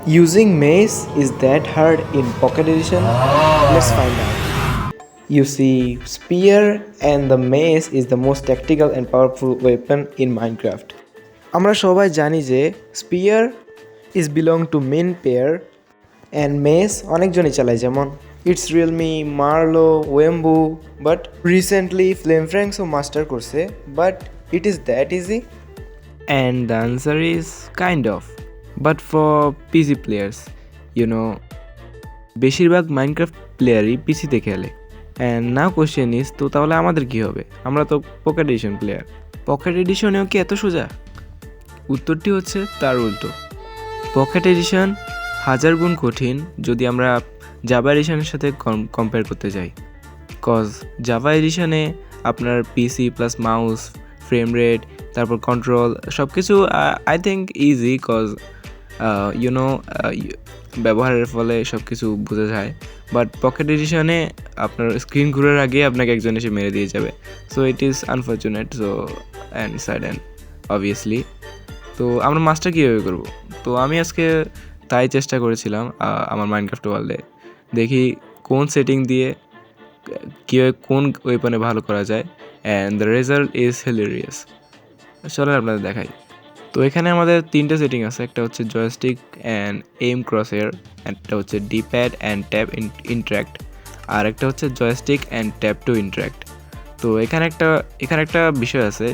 Using mace is that hard in Pocket Edition? Let's find out. You see, spear and the mace is the most tactical and powerful weapon in Minecraft. আমরা সবাই জানি যে spear is belong to main pair and mace অনেকজনই চালায় যেমন it's রিয়েলমি মার্লো ওয়েম্বু বাট রিসেন্টলি ফ্লেম ফ্র্যাঙ্কসও মাস্টার করছে but it is that easy And the answer is kind of. But for PC players, you know, বেশিরভাগ মাইনক্রাফট প্লেয়ারই পিসিতে খেলে। অ্যান্ড নাও কোশ্চেন ইজ, তো তাহলে আমাদের কী হবে? আমরা তো পকেট এডিশন প্লেয়ার। পকেট এডিশনেও কি এত সোজা? উত্তরটি হচ্ছে তার উল্টো। পকেট এডিশন 1000 গুণ কঠিন যদি আমরা জাভা এডিশনের সাথে কম্পেয়ার করতে যাই। কজ জাভা এডিশনে আপনার PC plus mouse, frame rate, তারপর কন্ট্রোল সব কিছু I think easy, cause you know ব্যবহারের ফলে সব কিছু বোঝা যায়। বাট পকেট এডিশনে আপনার স্ক্রিন ঘুরার আগে আপনাকে একজন এসে মেরে দিয়ে যাবে। So it is unfortunate, so and sad and obviously. তো আমরা মাস্টার কীভাবে করবো? তো আমি আজকে তাই চেষ্টা করেছিলাম আমার মাইনক্রাফট ওয়ার্ল্ডে, দেখি কোন সেটিং দিয়ে কীভাবে কোন ওয়েপনে ভালো করা যায়, and the result is hilarious. চলেন আপনাদের দেখাই। তো এখানে আমাদের 3টে সেটিং আছে, একটা হচ্ছে জয়স্টিক অ্যান্ড এইম ক্রসের, একটা হচ্ছে ডিপ্যাড অ্যান্ড ট্যাপ ইন্টারাক্ট, আর একটা হচ্ছে joystick and tap two interact. তো এখানে একটা বিষয় আছে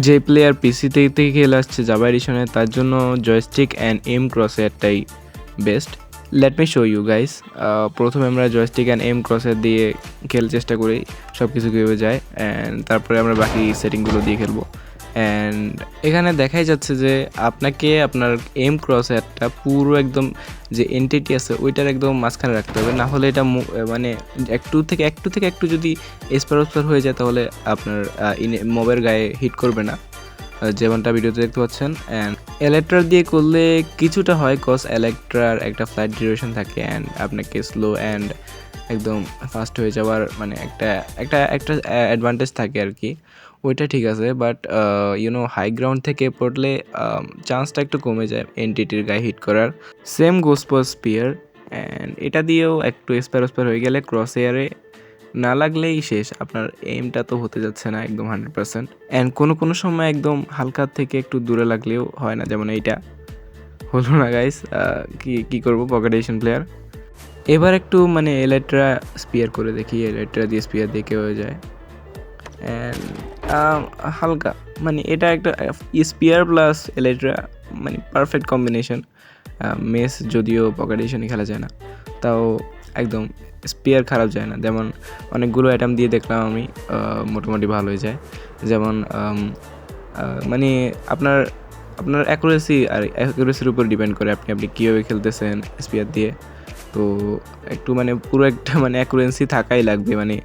যে প্লেয়ার পিসি থেকে খেলে আসছে জাভা এডিশনে, তার জন্য জয়স্টিক অ্যান্ড এইম ক্রসেরটাই best. Let me show you guys. প্রথমে আমরা জয়স্টিক অ্যান্ড এইম ক্রসের দিয়ে খেলার চেষ্টা করি, সব কিছু কীভাবে যায়, অ্যান্ড তারপরে আমরা বাকি সেটিংগুলো দিয়ে খেলবো। অ্যান্ড এখানে দেখাই যাচ্ছে যে আপনাকে আপনার এম ক্রসেরটা পুরো একদম যে এন্টিটি আছে ওইটার একদম মাঝখানে রাখতে হবে, না হলে এটা মানে একটু থেকে একটু যদি এসপার ওসপার হয়ে যায় তাহলে আপনার মবের গায়ে হিট করবে না, যেমনটা ভিডিওতে দেখতে পাচ্ছেন। অ্যান্ড এলেকট্রা দিয়ে করলে কিছুটা হয়, কজ এলেকট্রার একটা ফ্লাইট ডিউরেশন থাকে অ্যান্ড আপনাকে স্লো অ্যান্ড একদম ফাস্ট হয়ে যাওয়ার মানে একটা অ্যাডভান্টেজ থাকে আর কি, ওইটা ঠিক আছে। বাট ইউনো হাই গ্রাউন্ড থেকে পড়লে চান্সটা একটু কমে যায় এনটিটির গায়ে হিট করার। Same goes for spear, and এটা দিয়েও একটু এসপার ওসপার হয়ে গেলে ক্রস এয়ারে না লাগলেই শেষ, আপনার এইমটা তো হতে যাচ্ছে না একদম 100%। অ্যান্ড কোনো সময় একদম হালকা থেকে একটু দূরে লাগলেও হয় না, যেমন এইটা হলো না গাইস। কি করবো পকেট এডিশন প্লেয়ার। এবার একটু মানে এলেট্রা স্পিয়ার করে দেখি, এলেট্রা দিয়ে স্পিয়ার দিয়ে কেউ হয়ে যায়। অ্যান্ড হালকা মানে এটা একটা স্পিয়ার প্লাস এলেট্রা মানে পারফেক্ট কম্বিনেশন। মেস যদিও পকেট এডিশনে খেলা যায় না, তাও একদম স্পিয়ার খারাপ যায় না। যেমন অনেকগুলো অ্যাটাম দিয়ে দেখলাম আমি, মোটামুটি ভালো হয়ে যায়। যেমন মানে আপনার অ্যাকুরেসি আর অ্যাকুরেসির উপর ডিপেন্ড করে আপনি কীভাবে খেলতেছেন স্পিয়ার দিয়ে। তো একটু মানে পুরো একটা মানে অ্যাকুরেন্সি থাকাই লাগবে, মানে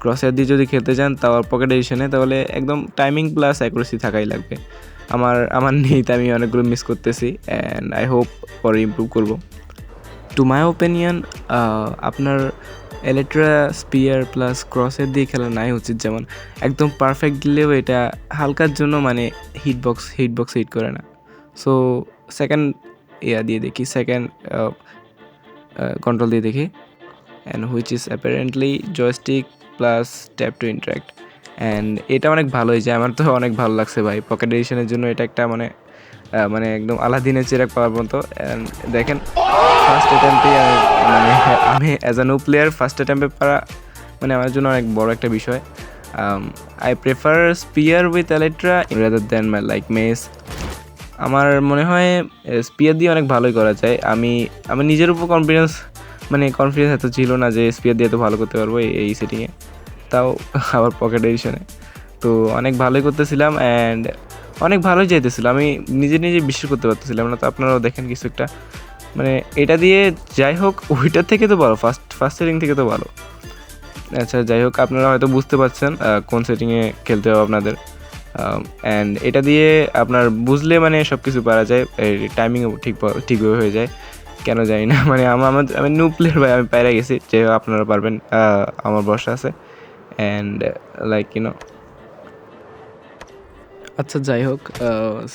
ক্রসের দিয়ে যদি খেলতে চান তাও পকেট এডিশনে, তাহলে একদম টাইমিং প্লাস অ্যাকুরেসি থাকাই লাগবে। আমার নেই, তো আমি অনেকগুলো মিস করতেছি, অ্যান্ড আই হোপ পরে ইমপ্রুভ করবো। টু মাই ওপিনিয়ন আপনার এলেট্রা স্পিয়ার প্লাস ক্রসের দিয়ে খেলা নাই উচিত। যেমন একদম পারফেক্ট দিলেও এটা হালকার জন্য মানে হিটবক্সে হিট করে না। সো সেকেন্ড দিয়ে দেখি, সেকেন্ড কন্ট্রোল দিয়ে দেখি, and which is apparently joystick plus tap two interact. And এটা অনেক ভালো হয়েছে, আমার তো অনেক ভালো লাগছে ভাই। পকেট এডিশনের জন্য এটা একটা মানে একদম আলাদিনের চিরাগ পাওয়ার মতো। অ্যান্ড দেখেন ফার্স্ট অ্যাটেম্পেই আমি as a new player first অ্যাটেম্পে পারা মানে আমার জন্য অনেক বড় একটা বিষয়। I prefer spear with Elettra rather than my like mace. আমার মনে হয় স্পিয়ার দিয়ে অনেক ভালোই করা যায়। আমি নিজের উপর কনফিডেন্স এত ছিল না যে স্পিয়ার দিয়ে এত ভালো করতে পারবো এই সেটিংয়ে, তাও আবার পকেট এডিশনে। তো অনেক ভালোই করতেছিলাম অ্যান্ড অনেক ভালোই যাইতেছিল, আমি নিজে বিশ্বাস করতে পারতেছিলাম না। তো আপনারাও দেখেন কিছু একটা মানে এটা দিয়ে যাই হোক ওইটার থেকে তো ভালো, ফার্স্ট সেটিং থেকে তো ভালো। আচ্ছা যাই হোক, আপনারা হয়তো বুঝতে পারছেন কোন সেটিংয়ে খেলতে হবে আপনাদের। অ্যান্ড এটা দিয়ে আপনার বুঝলে মানে সব কিছু পারা যায়, টাইমিংও ঠিকভাবে হয়ে যায়। কেন জানি না মানে আমি নিউ প্লেয়ার ভাই, আমি পাইরা গেছি, যে আপনারা পারবেন, আমার ভরসা আছে। অ্যান্ড লাইক ইউনো আচ্ছা যাই হোক,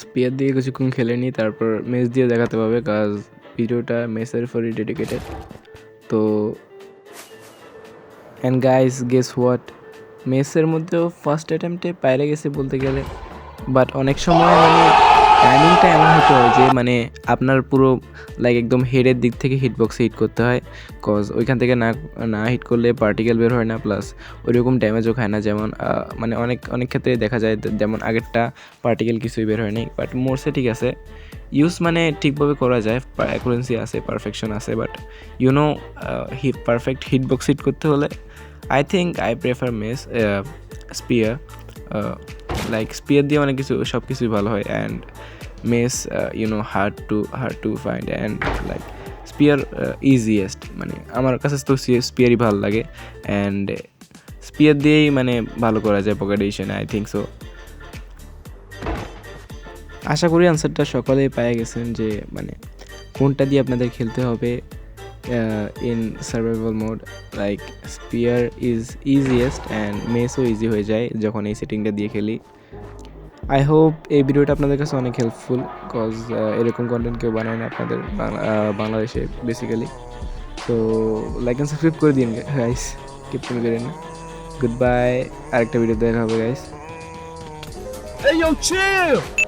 স্পিয়ার দিয়ে কিছুক্ষণ খেলে নিই, তারপর মেস দিয়ে দেখাতে পারবে, কাজ ভিডিওটা মেসের ফরই ডেডিকেটেড। তো অ্যান্ড গাইস গেস হোয়াট, মেসের মধ্যেও ফার্স্ট অ্যাটেম্পটে পাইরে গেছে বলতে গেলে, বাট অনেক সময় মানে টাইমিংটা এমন হতে হয় যে মানে আপনার পুরো লাইক একদম হেডের দিক থেকে হিটবক্সে হিট করতে হয়, কজ ওইখান থেকে না না হিট করলে পার্টিকেল বের হয় না, প্লাস ওইরকম ড্যামেজও খায় না। যেমন মানে অনেক অনেক ক্ষেত্রে দেখা যায় যেমন আগেরটা পার্টিকেল কিছুই বের হয়নি, বাট মোরসে ঠিক আছে, ইউজ মানে ঠিকভাবে করা যায়, অ্যাকুরেন্সি আছে, পারফেকশন আছে, but you know perfect hitbox hit করতে হলে I think I prefer mace spear. Like spear দিয়ে অনেক কিছু সব কিছুই ভালো হয়, and mace you know hard to find, and like spear easiest, মানে আমার কাছে তো স্পিয়ারই ভালো লাগে, অ্যান্ড স্পিয়ার দিয়েই মানে ভালো করা যায় পকেট এডিশনে, আই থিঙ্ক সো। আশা করি আনসারটা সকলেই পেয়ে গেছেন যে মানে কোনটা দিয়ে আপনাদের খেলতে হবে in survival mode. Like spear is easiest and মেসও ইজি হয়ে যায় যখন এই সেটিংটা দিয়ে খেলি। আই হোপ এই ভিডিওটা আপনাদের কাছে অনেক হেল্পফুল, কজ এরকম কন্টেন্ট কেউ বানায় না আপনাদের বাংলাদেশে বেসিক্যালি। তো লাইক অ্যান্ড সাবস্ক্রাইব করে দিন গাইস, কিপটেন করেন না। গুড বাই, আরেকটা ভিডিও দেখা হবে গাইস। Hey, yo, chill!